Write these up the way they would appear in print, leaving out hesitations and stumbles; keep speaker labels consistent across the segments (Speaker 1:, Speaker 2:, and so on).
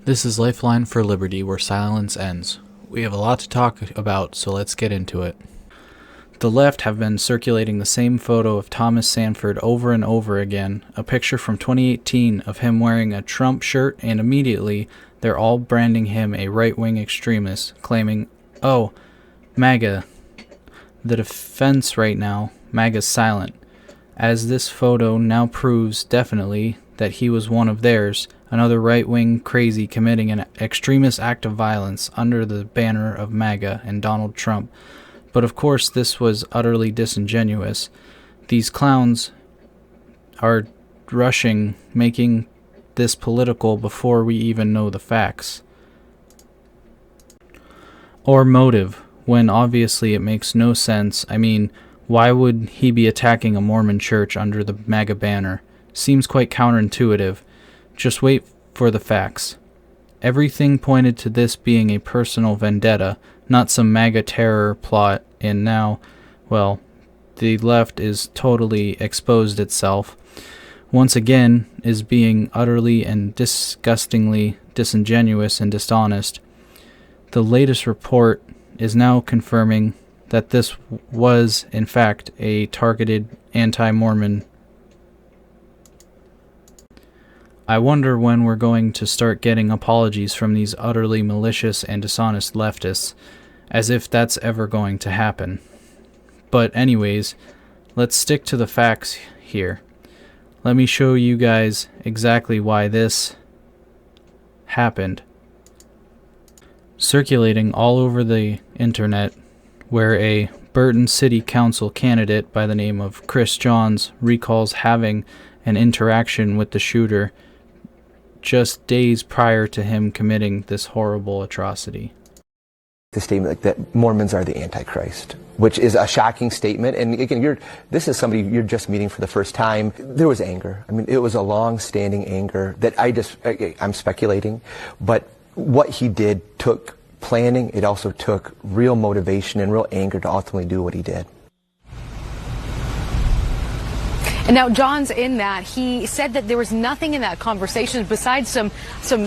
Speaker 1: This is Lifeline for Liberty, where silence ends. We have a lot to talk about, so let's get into it. The left have been circulating the same photo of Thomas Sanford over and over again, a picture from 2018 of him wearing a Trump shirt, and immediately they're all branding him a right-wing extremist, claiming, "Oh, MAGA." The defense right now, MAGA's silent, as this photo now proves definitely that he was one of theirs, another right-wing crazy committing an extremist act of violence under the banner of MAGA and Donald Trump. But of course this was utterly disingenuous. These clowns are rushing, making this political before we even know the facts. Or motive, when obviously it makes no sense. I mean, why would he be attacking a Mormon church under the MAGA banner? Seems quite counterintuitive. Just wait for the facts. Everything pointed to this being a personal vendetta, not some MAGA terror plot, and now, well, the left is totally exposed itself. Once again, is being utterly and disgustingly disingenuous and dishonest. The latest report is now confirming that this was, in fact, a targeted anti-Mormon. I wonder when we're going to start getting apologies from these utterly malicious and dishonest leftists, as if that's ever going to happen. But anyways, let's stick to the facts here. Let me show you guys exactly why this happened. Circulating all over the internet, where a Burton City Council candidate by the name of Chris Johns recalls having an interaction with the shooter just days prior to him committing this horrible atrocity.
Speaker 2: The statement that Mormons are the Antichrist, which is a shocking statement. And again, this is somebody you're just meeting for the first time. There was anger. I mean, it was a long-standing anger that I'm speculating, but what he did took planning. It also took real motivation and real anger to ultimately do what he did.
Speaker 3: And now John's in that. He said that there was nothing in that conversation besides some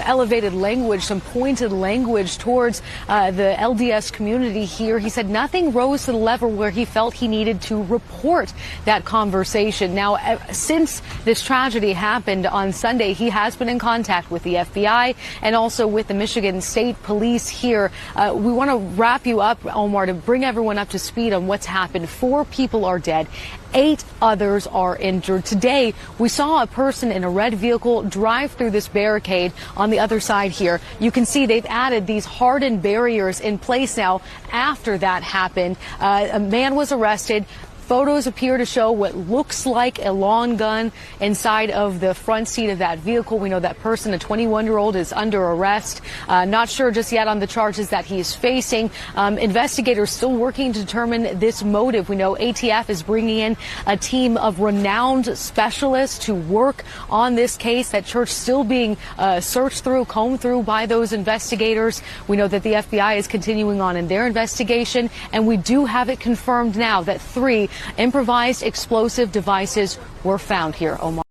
Speaker 3: elevated language, some pointed language towards the LDS community here. He said nothing rose to the level where he felt he needed to report that conversation. Now, since this tragedy happened on Sunday, he has been in contact with the FBI and also with the Michigan State Police here. We want to wrap you up, Omar, to bring everyone up to speed on what's happened. 4 people are dead. 8 others are injured. Today, we saw a person in a red vehicle drive through this barricade on the other side here. You can see they've added these hardened barriers in place now after that happened. A man was arrested. Photos appear to show what looks like a long gun inside of the front seat of that vehicle. We know that person, a 21-year-old, is under arrest. Not sure just yet on the charges that he is facing. Investigators still working to determine this motive. We know ATF is bringing in a team of renowned specialists to work on this case. That church still being searched through, combed through by those investigators. We know that the FBI is continuing on in their investigation, and we do have it confirmed now that 3 improvised explosive devices were found here, Omar.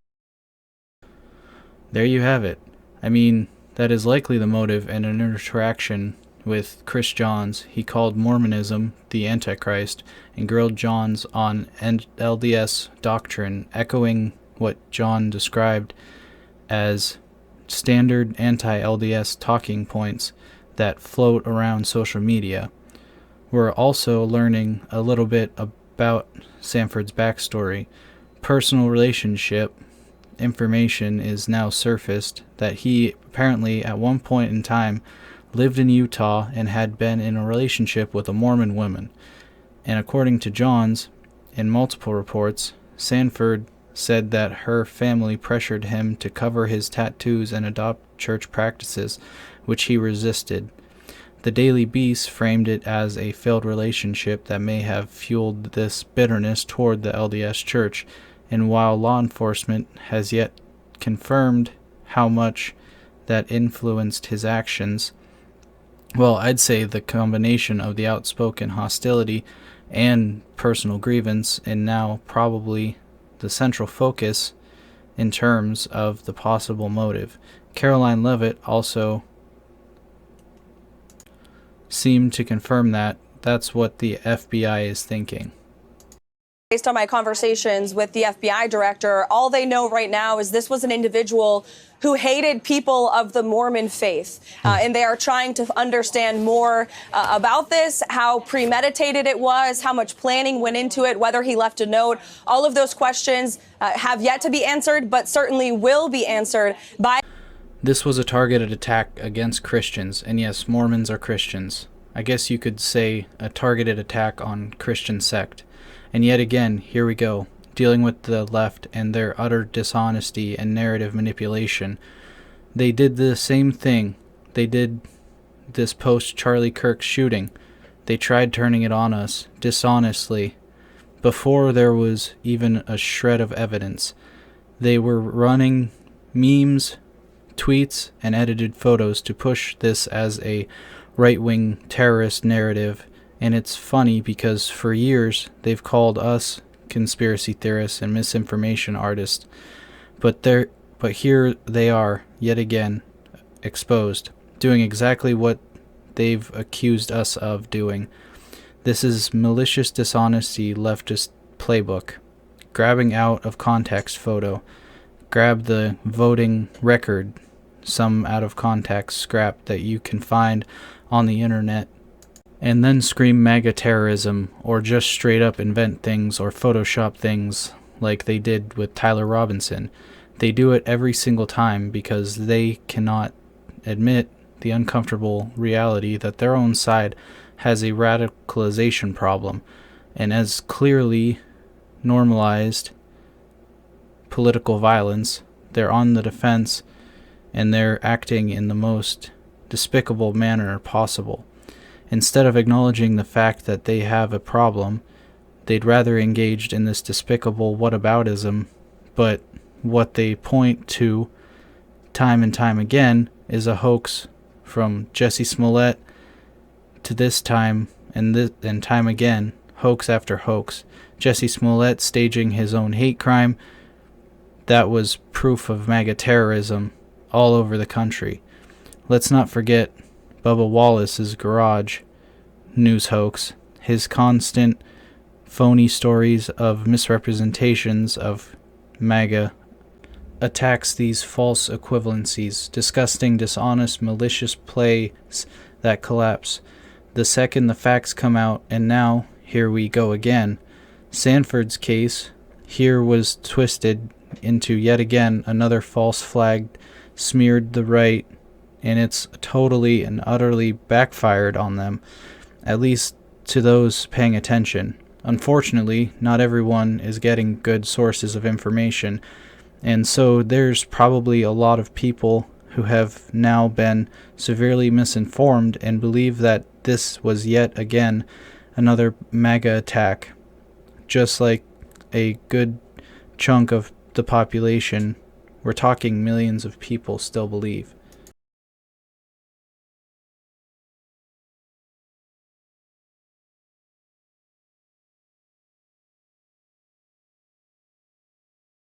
Speaker 1: There you have it. I mean, that is likely the motive, and an interaction with Chris Johns. He called Mormonism the Antichrist and grilled Johns on LDS doctrine, echoing what John described as standard anti-LDS talking points that float around social media. We're also learning a little bit about Sanford's backstory. Personal relationship information is now surfaced that he apparently at one point in time lived in Utah and had been in a relationship with a Mormon woman. And according to Johns, in multiple reports, Sanford said that her family pressured him to cover his tattoos and adopt church practices, which he resisted. The Daily Beast framed it as a failed relationship that may have fueled this bitterness toward the LDS Church, and while law enforcement has yet confirmed how much that influenced his actions, well, I'd say the combination of the outspoken hostility and personal grievance, and now probably the central focus in terms of the possible motive. Caroline Leavitt also seem to confirm that that's what the FBI is thinking.
Speaker 4: Based on my conversations with the FBI director, all they know right now is this was an individual who hated people of the Mormon faith. And they are trying to understand more about this, how premeditated it was, how much planning went into it, whether he left a note. All of those questions have yet to be answered, but certainly will be answered by...
Speaker 1: This was a targeted attack against Christians, and yes, Mormons are Christians. I guess you could say a targeted attack on Christian sect. And yet again, here we go, dealing with the left and their utter dishonesty and narrative manipulation. They did the same thing. They did this post-Charlie Kirk shooting. They tried turning it on us, dishonestly, before there was even a shred of evidence. They were running memes, tweets, and edited photos to push this as a right-wing terrorist narrative. And it's funny because for years they've called us conspiracy theorists and misinformation artists, but here they are yet again exposed, doing exactly what they've accused us of doing. This is malicious dishonesty leftist playbook. Grabbing out of context photo, grab the voting record, some out of context scrap that you can find on the internet, and then scream MAGA terrorism, or just straight up invent things or Photoshop things like they did with Tyler Robinson. They do it every single time because they cannot admit the uncomfortable reality that their own side has a radicalization problem and has clearly normalized political violence. They're on the defense and they're acting in the most despicable manner possible. Instead of acknowledging the fact that they have a problem, they'd rather engage in this despicable whataboutism, but what they point to time and time again is a hoax from Jussie Smollett to this time and time again, hoax after hoax. Jussie Smollett staging his own hate crime, that was proof of MAGA terrorism all over the country. Let's not forget Bubba Wallace's garage news hoax, his constant phony stories of misrepresentations of MAGA attacks, these false equivalencies, disgusting, dishonest, malicious plays that collapse. The second the facts come out, and now here we go again. Sanford's case here was twisted into yet again another false flag, smeared the right, and it's totally and utterly backfired on them, at least to those paying attention. Unfortunately, not everyone is getting good sources of information, and so there's probably a lot of people who have now been severely misinformed and believe that this was yet again another MAGA attack, just like a good chunk of the population, we're talking millions of people, still believe.